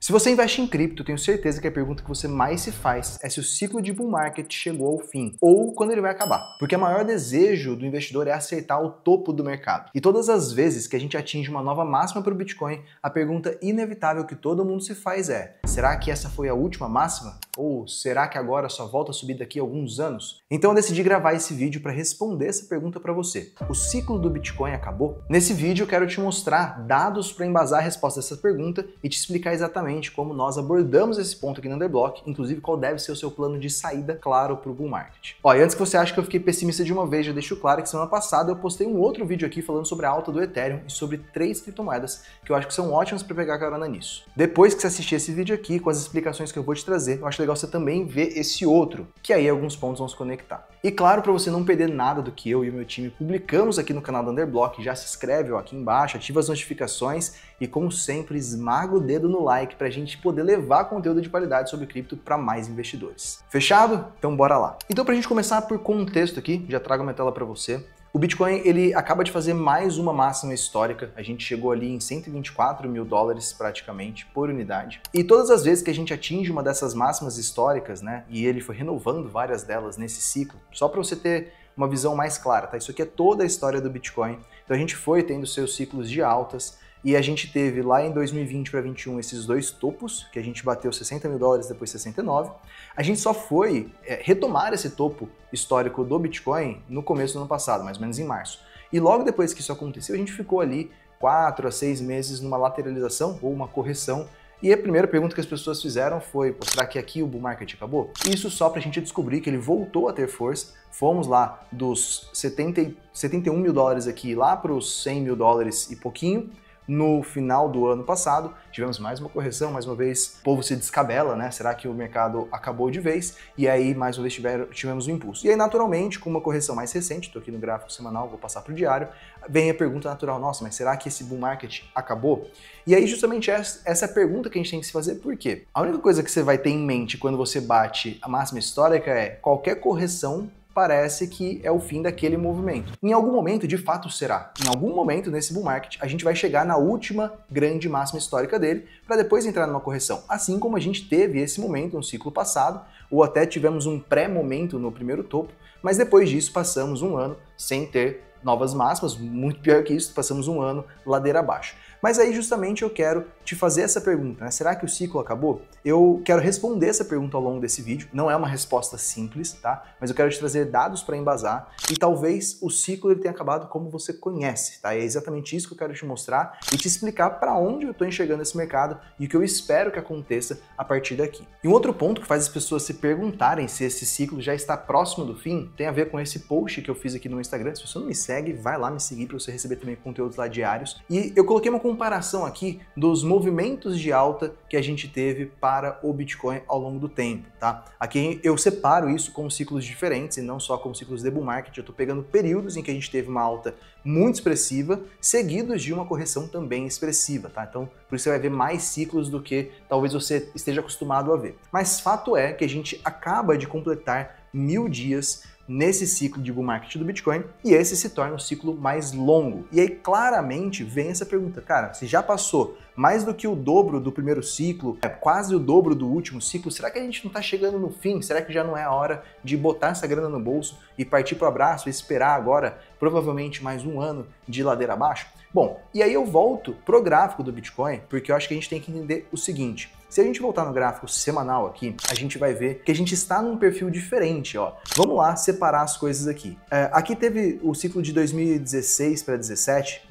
Se você investe em cripto, eu tenho certeza que a pergunta que você mais se faz é se o ciclo de bull market chegou ao fim ou quando ele vai acabar. Porque o maior desejo do investidor é acertar o topo do mercado. E todas as vezes que a gente atinge uma nova máxima para o Bitcoin, a pergunta inevitável que todo mundo se faz é: será que essa foi a última máxima? Ou será que agora só volta a subir daqui a alguns anos? Então eu decidi gravar esse vídeo para responder essa pergunta para você. O ciclo do Bitcoin acabou? Nesse vídeo eu quero te mostrar dados para embasar a resposta dessa pergunta e te explicar exatamente como nós abordamos esse ponto aqui no Underblock, inclusive qual deve ser o seu plano de saída claro para o bull market. Ó, e antes que você ache que eu fiquei pessimista de uma vez, já deixo claro que semana passada eu postei um outro vídeo aqui falando sobre a alta do Ethereum e sobre 3 criptomoedas que eu acho que são ótimas para pegar carona nisso. Depois que você assistir esse vídeo aqui, com as explicações que eu vou te trazer, eu acho legal você também ver esse outro, que aí alguns pontos vão se conectar. E claro, para você não perder nada do que eu e o meu time publicamos aqui no canal do Underblock, já se inscreve ó, aqui embaixo, ativa as notificações e, como sempre, esmaga o dedo no like para a gente poder levar conteúdo de qualidade sobre cripto para mais investidores. Fechado? Então bora lá. Então, para a gente começar por contexto aqui, já trago uma tela para você. O Bitcoin, ele acaba de fazer mais uma máxima histórica, a gente chegou ali em 124 mil dólares praticamente por unidade. E todas as vezes que a gente atinge uma dessas máximas históricas, né, e ele foi renovando várias delas nesse ciclo, só para você ter uma visão mais clara, tá? Isso aqui é toda a história do Bitcoin. Então a gente foi tendo seus ciclos de altas, e a gente teve lá em 2020 para 2021 esses dois topos, que a gente bateu 60 mil dólares, depois 69. A gente só foi retomar esse topo histórico do Bitcoin no começo do ano passado, mais ou menos em março. E logo depois que isso aconteceu, a gente ficou ali 4 a 6 meses numa lateralização ou uma correção. E a primeira pergunta que as pessoas fizeram foi: será que aqui o bull market acabou? Isso só para a gente descobrir que ele voltou a ter força. Fomos lá dos 71 mil dólares aqui lá para os 100 mil dólares e pouquinho. No final do ano passado, tivemos mais uma correção, mais uma vez o povo se descabela, né? Será que o mercado acabou de vez? E aí, mais uma vez, tivemos um impulso. E aí, naturalmente, com uma correção mais recente, estou aqui no gráfico semanal, vou passar para o diário, vem a pergunta natural: nossa, mas será que esse bull market acabou? E aí, justamente essa é a pergunta que a gente tem que se fazer. Por quê? A única coisa que você vai ter em mente quando você bate a máxima histórica é: qualquer correção parece que é o fim daquele movimento. Em algum momento, de fato, será. Em algum momento, nesse bull market, a gente vai chegar na última grande máxima histórica dele, para depois entrar numa correção. Assim como a gente teve esse momento no ciclo passado, ou até tivemos um pré-momento no primeiro topo, mas depois disso passamos um ano sem ter novas máximas, muito pior que isso, passamos um ano ladeira abaixo. Mas aí justamente eu quero te fazer essa pergunta, né? Será que o ciclo acabou? Eu quero responder essa pergunta ao longo desse vídeo. Não é uma resposta simples, tá? Mas eu quero te trazer dados para embasar e talvez o ciclo ele tenha acabado como você conhece, tá? É exatamente isso que eu quero te mostrar e te explicar para onde eu estou enxergando esse mercado e o que eu espero que aconteça a partir daqui. E um outro ponto que faz as pessoas se perguntarem se esse ciclo já está próximo do fim tem a ver com esse post que eu fiz aqui no Instagram. Se você não me segue, vai lá me seguir para você receber também conteúdos lá diários. E eu coloquei uma comparação aqui dos movimentos de alta que a gente teve para o Bitcoin ao longo do tempo, tá? Aqui eu separo isso como ciclos diferentes e não só como ciclos de bull market. Eu tô pegando períodos em que a gente teve uma alta muito expressiva, seguidos de uma correção também expressiva, tá? Então, por isso você vai ver mais ciclos do que talvez você esteja acostumado a ver. Mas fato é que a gente acaba de completar 1000 dias nesse ciclo de bull market do Bitcoin, e esse se torna um ciclo mais longo. E aí claramente vem essa pergunta: cara, se já passou mais do que o dobro do primeiro ciclo, quase o dobro do último ciclo, será que a gente não está chegando no fim? Será que já não é a hora de botar essa grana no bolso e partir para o abraço e esperar agora provavelmente mais um ano de ladeira abaixo? Bom, e aí eu volto pro gráfico do Bitcoin, porque eu acho que a gente tem que entender o seguinte: se a gente voltar no gráfico semanal aqui, a gente vai ver que a gente está num perfil diferente, ó. Vamos lá separar as coisas aqui. Aqui teve o ciclo de 2016 para 17,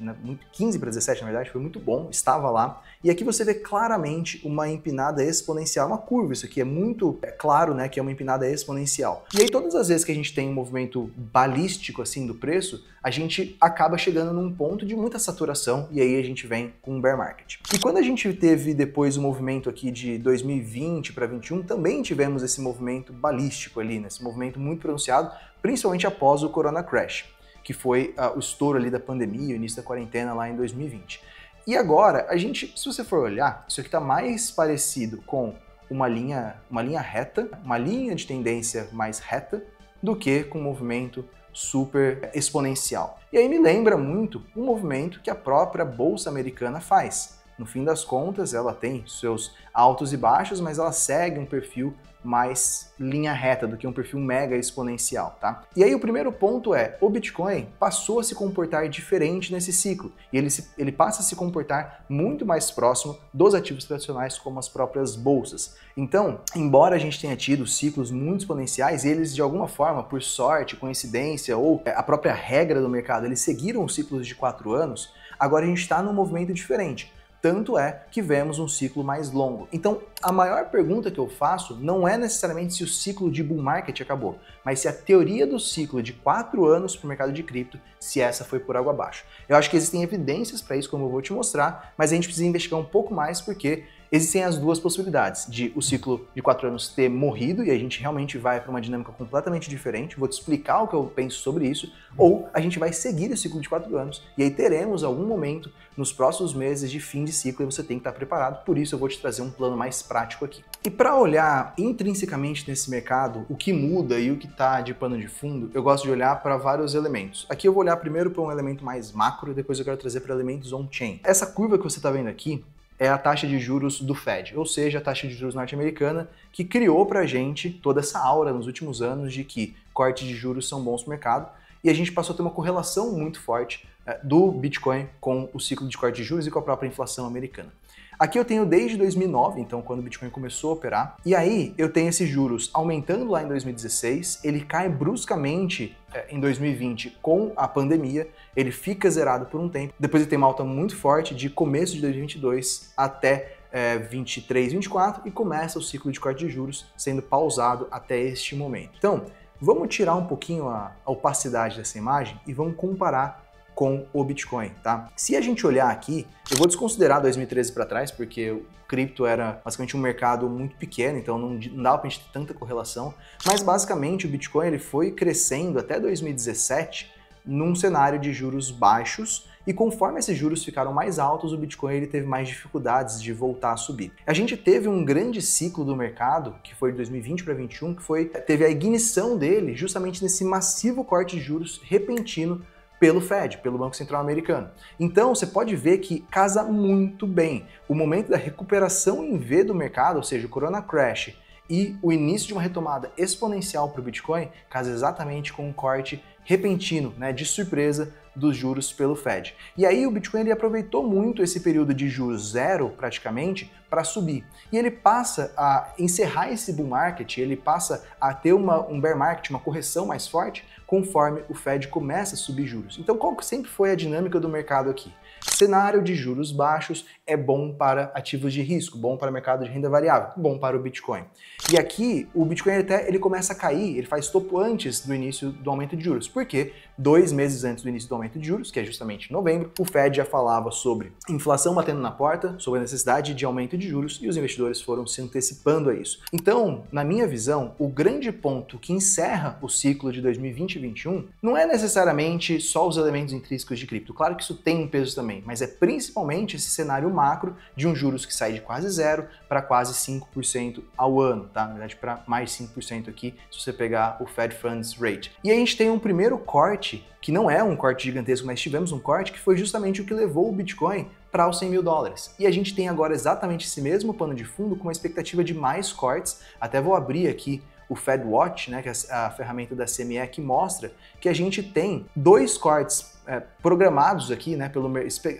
15 para 17 na verdade, foi muito bom, estava lá. E aqui você vê claramente uma empinada exponencial, uma curva. Isso aqui é muito claro, né, que é uma empinada exponencial. E aí todas as vezes que a gente tem um movimento balístico assim do preço, a gente acaba chegando num ponto de muita saturação e aí a gente vem com um bear market. E quando a gente teve depois o movimento aqui de 2020 para 2021, também tivemos esse movimento balístico ali, né, esse movimento muito pronunciado, principalmente após o Corona Crash, que foi o estouro ali da pandemia, o início da quarentena lá em 2020. E agora, a gente, se você for olhar, isso aqui está mais parecido com uma linha reta, uma linha de tendência mais reta, do que com um movimento super exponencial. E aí me lembra muito um movimento que a própria Bolsa Americana faz. No fim das contas, ela tem seus altos e baixos, mas ela segue um perfil mais linha reta do que um perfil mega exponencial, tá? E aí o primeiro ponto é, o Bitcoin passou a se comportar diferente nesse ciclo, e ele passa a se comportar muito mais próximo dos ativos tradicionais, como as próprias bolsas. Então, embora a gente tenha tido ciclos muito exponenciais, eles de alguma forma, por sorte, coincidência ou a própria regra do mercado, eles seguiram os ciclos de 4 anos, agora a gente está num movimento diferente. Tanto é que vemos um ciclo mais longo. Então, a maior pergunta que eu faço não é necessariamente se o ciclo de bull market acabou, mas se a teoria do ciclo de 4 anos para o mercado de cripto, se essa foi por água abaixo. Eu acho que existem evidências para isso, como eu vou te mostrar, mas a gente precisa investigar um pouco mais porque existem as duas possibilidades, de o ciclo de 4 anos ter morrido e a gente realmente vai para uma dinâmica completamente diferente, vou te explicar o que eu penso sobre isso, ou a gente vai seguir o ciclo de 4 anos e aí teremos algum momento nos próximos meses de fim de ciclo e você tem que estar preparado, por isso eu vou te trazer um plano mais prático aqui. E para olhar intrinsecamente nesse mercado, o que muda e o que está de pano de fundo, eu gosto de olhar para vários elementos. Aqui eu vou olhar primeiro para um elemento mais macro e depois eu quero trazer para elementos on-chain. Essa curva que você está vendo aqui é a taxa de juros do Fed, ou seja, a taxa de juros norte-americana, que criou pra gente toda essa aura nos últimos anos de que cortes de juros são bons para o mercado, e a gente passou a ter uma correlação muito forte do Bitcoin com o ciclo de corte de juros e com a própria inflação americana. Aqui eu tenho desde 2009, então quando o Bitcoin começou a operar, e aí eu tenho esses juros aumentando lá em 2016, ele cai bruscamente em 2020 com a pandemia, ele fica zerado por um tempo, depois ele tem uma alta muito forte de começo de 2022 até 23, 24 e começa o ciclo de corte de juros sendo pausado até este momento. Então, vamos tirar um pouquinho a opacidade dessa imagem e vamos comparar com o Bitcoin, tá? Se a gente olhar aqui, eu vou desconsiderar 2013 para trás, porque o cripto era basicamente um mercado muito pequeno, então não dava pra gente ter tanta correlação, mas basicamente o Bitcoin ele foi crescendo até 2017 num cenário de juros baixos, e conforme esses juros ficaram mais altos, o Bitcoin ele teve mais dificuldades de voltar a subir. A gente teve um grande ciclo do mercado, que foi de 2020 para 2021, teve a ignição dele justamente nesse massivo corte de juros repentino pelo Fed, pelo Banco Central Americano. Então, você pode ver que casa muito bem. O momento da recuperação em V do mercado, ou seja, o Corona Crash, e o início de uma retomada exponencial para o Bitcoin, casa exatamente com um corte repentino, de surpresa, dos juros pelo Fed. E aí o Bitcoin ele aproveitou muito esse período de juros zero, praticamente, para subir. E ele passa a encerrar esse bull market, ele passa a ter um bear market, uma correção mais forte, conforme o Fed começa a subir juros. Então qual que sempre foi a dinâmica do mercado aqui? Cenário de juros baixos é bom para ativos de risco, bom para o mercado de renda variável, bom para o Bitcoin. E aqui o Bitcoin ele começa a cair, ele faz topo antes do início do aumento de juros. Por quê? 2 meses antes do início do aumento de juros, que é justamente em novembro, o Fed já falava sobre inflação batendo na porta, sobre a necessidade de aumento de juros e os investidores foram se antecipando a isso. Então, na minha visão, o grande ponto que encerra o ciclo de 2020 e 2021 não é necessariamente só os elementos intrínsecos de cripto. Claro que isso tem um peso também, mas é principalmente esse cenário macro de um juros que sai de quase zero para quase 5% ao ano, tá? Na verdade, para mais 5% aqui, se você pegar o Fed Funds Rate. E aí a gente tem um primeiro corte, que não é um corte gigantesco, mas tivemos um corte que foi justamente o que levou o Bitcoin para os 100 mil dólares. E a gente tem agora exatamente esse mesmo pano de fundo com uma expectativa de mais cortes. Até vou abrir aqui o FedWatch, que é a ferramenta da CME, que mostra que a gente tem 2 cortes programados aqui,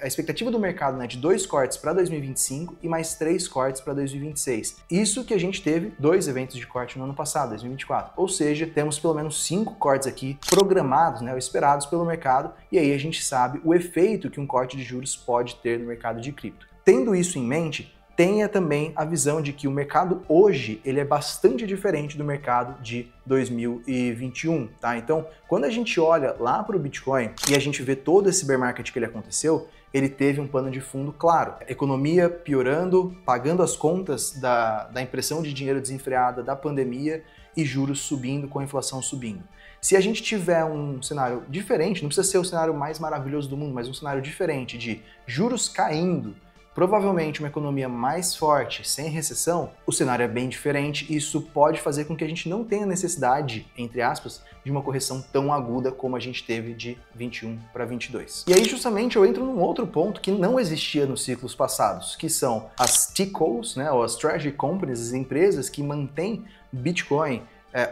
a expectativa do mercado de 2 cortes para 2025 e mais 3 cortes para 2026. Isso que a gente teve 2 eventos de corte no ano passado, 2024. Ou seja, temos pelo menos 5 cortes aqui programados, ou esperados pelo mercado, e aí a gente sabe o efeito que um corte de juros pode ter no mercado de cripto. Tendo isso em mente, tenha também a visão de que o mercado hoje ele é bastante diferente do mercado de 2021, tá? Então, quando a gente olha lá para o Bitcoin e a gente vê todo esse bear market que ele aconteceu, ele teve um pano de fundo claro. Economia piorando, pagando as contas da impressão de dinheiro desenfreada, da pandemia e juros subindo com a inflação subindo. Se a gente tiver um cenário diferente, não precisa ser o cenário mais maravilhoso do mundo, mas um cenário diferente de juros caindo, provavelmente uma economia mais forte, sem recessão, o cenário é bem diferente e isso pode fazer com que a gente não tenha necessidade, entre aspas, de uma correção tão aguda como a gente teve de 21 para 22. E aí justamente eu entro num outro ponto que não existia nos ciclos passados, que são as TCOs, né, ou as Treasury Companies, as empresas que mantêm Bitcoin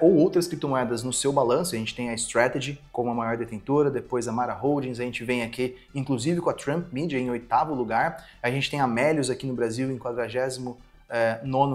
ou outras criptomoedas no seu balanço. A gente tem a Strategy como a maior detentora, depois a Mara Holdings, a gente vem aqui inclusive com a Trump Media em 8º lugar, a gente tem a Melius aqui no Brasil em 49º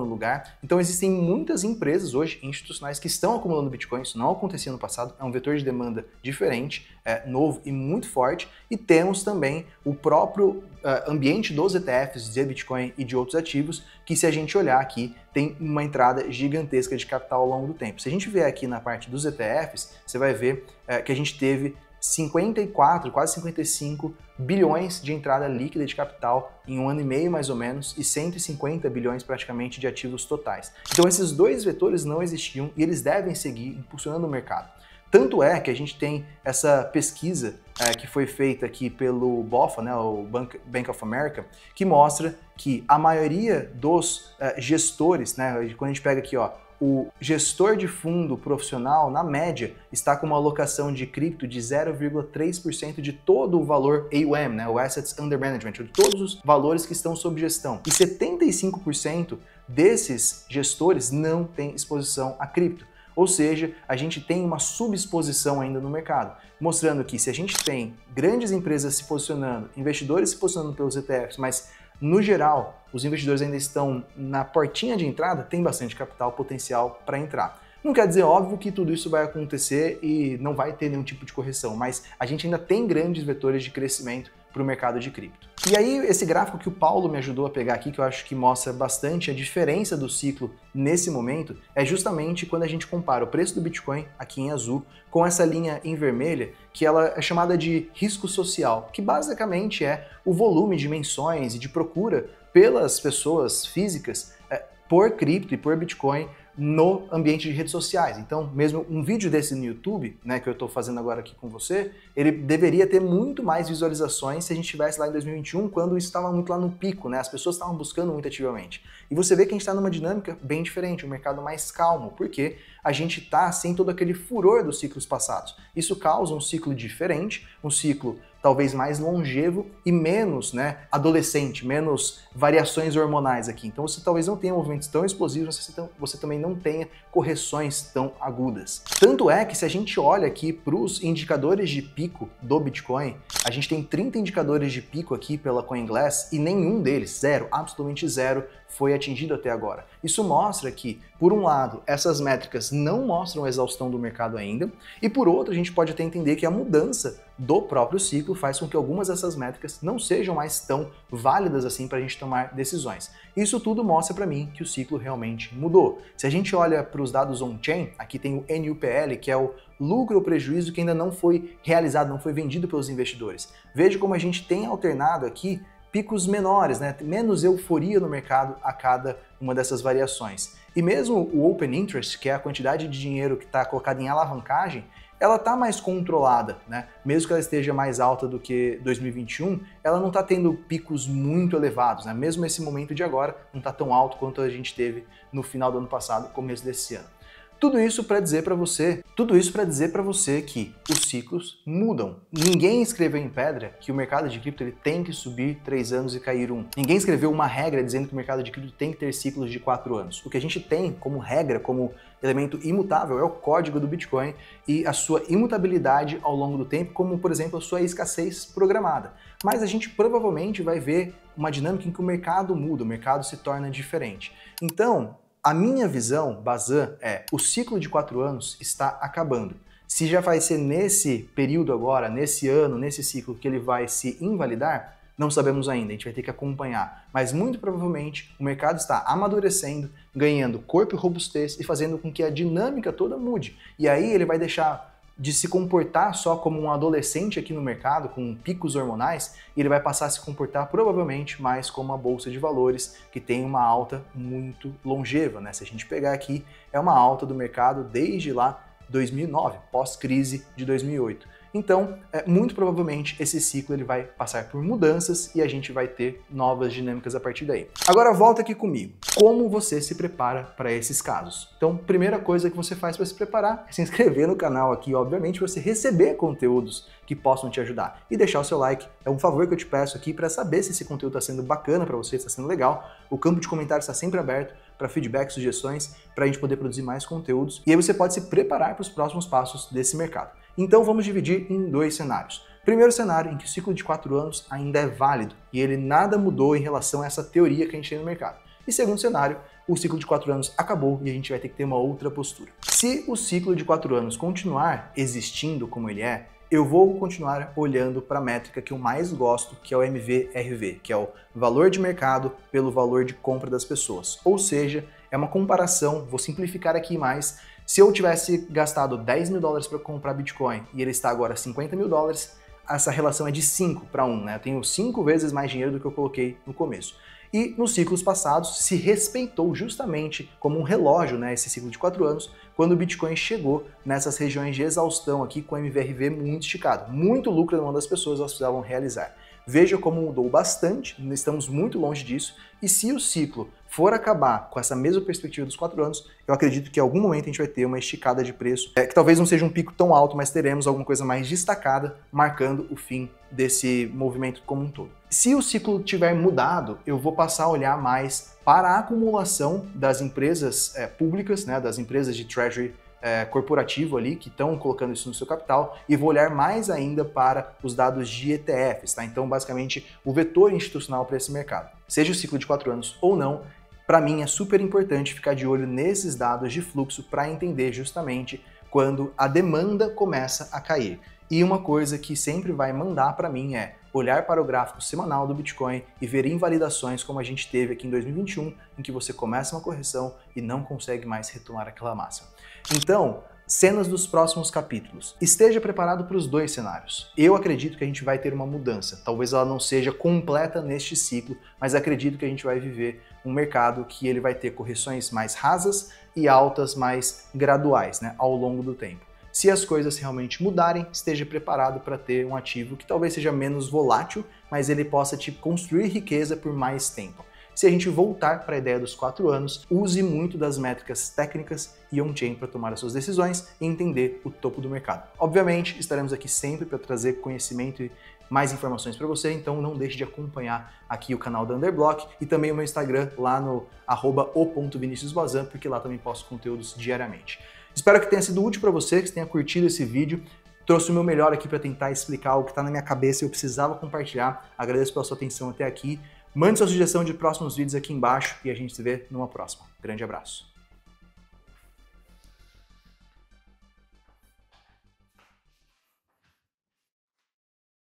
lugar. Então existem muitas empresas hoje institucionais que estão acumulando Bitcoin, isso não acontecia no passado, é um vetor de demanda diferente, novo e muito forte, e temos também o próprio ambiente dos ETFs de Bitcoin e de outros ativos, que se a gente olhar aqui, tem uma entrada gigantesca de capital ao longo do tempo. Se a gente vier aqui na parte dos ETFs, você vai ver que a gente teve 54, quase 55 bilhões de entrada líquida de capital em 1 ano e meio mais ou menos e 150 bilhões praticamente de ativos totais. Então esses dois vetores não existiam e eles devem seguir impulsionando o mercado. Tanto é que a gente tem essa pesquisa que foi feita aqui pelo BOFA, né, o Bank of America, que mostra que a maioria dos gestores, né, quando a gente pega aqui, ó, o gestor de fundo profissional, na média, está com uma alocação de cripto de 0,3% de todo o valor AUM, né, o Assets Under Management, de todos os valores que estão sob gestão. E 75% desses gestores não têm exposição a cripto. Ou seja, a gente tem uma subexposição ainda no mercado, mostrando que se a gente tem grandes empresas se posicionando, investidores se posicionando pelos ETFs, mas no geral, os investidores ainda estão na portinha de entrada, tem bastante capital potencial para entrar. Não quer dizer, óbvio, que tudo isso vai acontecer e não vai ter nenhum tipo de correção, mas a gente ainda tem grandes vetores de crescimento para o mercado de cripto. E aí, esse gráfico que o Paulo me ajudou a pegar aqui, que eu acho que mostra bastante a diferença do ciclo nesse momento, é justamente quando a gente compara o preço do Bitcoin, aqui em azul, com essa linha em vermelha, que ela é chamada de risco social, que basicamente é o volume de menções e de procura pelas pessoas físicas por cripto e por Bitcoin no ambiente de redes sociais. Então, mesmo um vídeo desse no YouTube, né, que eu estou fazendo agora aqui com você, ele deveria ter muito mais visualizações se a gente estivesse lá em 2021, quando isso estava muito lá no pico, né? As pessoas estavam buscando muito ativamente. E você vê que a gente está numa dinâmica bem diferente, um mercado mais calmo, porque a gente está sem todo aquele furor dos ciclos passados. Isso causa um ciclo diferente, um ciclo talvez mais longevo e menos, né, adolescente, menos variações hormonais aqui. Então você talvez não tenha movimentos tão explosivos, você também não tenha correções tão agudas. Tanto é que se a gente olha aqui para os indicadores de pico do Bitcoin, a gente tem 30 indicadores de pico aqui pela CoinGlass e nenhum deles, zero, absolutamente zero, foi atingido até agora. Isso mostra que, por um lado, essas métricas não mostram a exaustão do mercado ainda, e por outro, a gente pode até entender que a mudança do próprio ciclo faz com que algumas dessas métricas não sejam mais tão válidas assim para a gente tomar decisões. Isso tudo mostra para mim que o ciclo realmente mudou. Se a gente olha para os dados on-chain, aqui tem o NUPL, que é o lucro ou prejuízo que ainda não foi realizado, não foi vendido pelos investidores. Veja como a gente tem alternado aqui picos menores, né? Menos euforia no mercado a cada uma dessas variações. E mesmo o Open Interest, que é a quantidade de dinheiro que está colocada em alavancagem, ela está mais controlada, né? Mesmo que ela esteja mais alta do que 2021, ela não está tendo picos muito elevados, né? Mesmo esse momento de agora não está tão alto quanto a gente teve no final do ano passado, começo desse ano. Tudo isso para dizer para você que os ciclos mudam. Ninguém escreveu em pedra que o mercado de cripto ele tem que subir 3 anos e cair 1. Ninguém escreveu uma regra dizendo que o mercado de cripto tem que ter ciclos de 4 anos. O que a gente tem como regra, como elemento imutável, é o código do Bitcoin e a sua imutabilidade ao longo do tempo, como, por exemplo, a sua escassez programada. Mas a gente provavelmente vai ver uma dinâmica em que o mercado muda, o mercado se torna diferente. Então, a minha visão, Bazan, é o ciclo de 4 anos está acabando. Se já vai ser nesse período agora, nesse ano, nesse ciclo que ele vai se invalidar, não sabemos ainda, a gente vai ter que acompanhar. Mas muito provavelmente o mercado está amadurecendo, ganhando corpo e robustez e fazendo com que a dinâmica toda mude. E aí ele vai deixar de se comportar só como um adolescente aqui no mercado, com picos hormonais, e ele vai passar a se comportar provavelmente mais como uma bolsa de valores, que tem uma alta muito longeva, né? Se a gente pegar aqui, é uma alta do mercado desde lá 2009, pós-crise de 2008. Então, muito provavelmente esse ciclo ele vai passar por mudanças e a gente vai ter novas dinâmicas a partir daí. Agora volta aqui comigo. Como você se prepara para esses casos? Então, primeira coisa que você faz para se preparar é se inscrever no canal aqui, obviamente, para você receber conteúdos que possam te ajudar. E deixar o seu like, é um favor que eu te peço aqui para saber se esse conteúdo está sendo bacana para você, está sendo legal. O campo de comentários está sempre aberto para feedback, sugestões, para a gente poder produzir mais conteúdos. E aí você pode se preparar para os próximos passos desse mercado. Então vamos dividir em 2 cenários. Primeiro cenário em que o ciclo de 4 anos ainda é válido e ele nada mudou em relação a essa teoria que a gente tem no mercado. E segundo cenário, o ciclo de 4 anos acabou e a gente vai ter que ter uma outra postura. Se o ciclo de 4 anos continuar existindo como ele é, eu vou continuar olhando para a métrica que eu mais gosto, que é o MVRV, que é o valor de mercado pelo valor de compra das pessoas. Ou seja, é uma comparação, vou simplificar aqui mais, se eu tivesse gastado 10 mil dólares para comprar Bitcoin e ele está agora 50 mil dólares, essa relação é de 5 para 1, né? Eu tenho 5 vezes mais dinheiro do que eu coloquei no começo. E nos ciclos passados se respeitou justamente como um relógio, né, esse ciclo de 4 anos, quando o Bitcoin chegou nessas regiões de exaustão aqui com o MVRV muito esticado. Muito lucro na mão das pessoas elas precisavam realizar. Veja como mudou bastante, estamos muito longe disso, e se o ciclo for acabar com essa mesma perspectiva dos 4 anos, eu acredito que em algum momento a gente vai ter uma esticada de preço, que talvez não seja um pico tão alto, mas teremos alguma coisa mais destacada, marcando o fim desse movimento como um todo. Se o ciclo tiver mudado, eu vou passar a olhar mais para a acumulação das empresas públicas, né, das empresas de treasury corporativo ali, que estão colocando isso no seu capital, e vou olhar mais ainda para os dados de ETFs, tá? Então, basicamente, o vetor institucional para esse mercado. Seja o ciclo de 4 anos ou não, para mim é super importante ficar de olho nesses dados de fluxo para entender justamente quando a demanda começa a cair. E uma coisa que sempre vai mandar para mim é olhar para o gráfico semanal do Bitcoin e ver invalidações como a gente teve aqui em 2021, em que você começa uma correção e não consegue mais retomar aquela máxima. Então, cenas dos próximos capítulos. Esteja preparado para os 2 cenários. Eu acredito que a gente vai ter uma mudança. Talvez ela não seja completa neste ciclo, mas acredito que a gente vai viver um mercado que ele vai ter correções mais rasas e altas mais graduais, né, ao longo do tempo. Se as coisas realmente mudarem, esteja preparado para ter um ativo que talvez seja menos volátil, mas ele possa te construir riqueza por mais tempo. Se a gente voltar para a ideia dos 4 anos, use muito das métricas técnicas e on-chain para tomar as suas decisões e entender o topo do mercado. Obviamente, estaremos aqui sempre para trazer conhecimento e mais informações para você, então não deixe de acompanhar aqui o canal da Underblock e também o meu Instagram lá no @o.viniciusbazan, porque lá também posto conteúdos diariamente. Espero que tenha sido útil para você, que tenha curtido esse vídeo. Trouxe o meu melhor aqui para tentar explicar o que está na minha cabeça e eu precisava compartilhar. Agradeço pela sua atenção até aqui. Mande sua sugestão de próximos vídeos aqui embaixo e a gente se vê numa próxima. Grande abraço.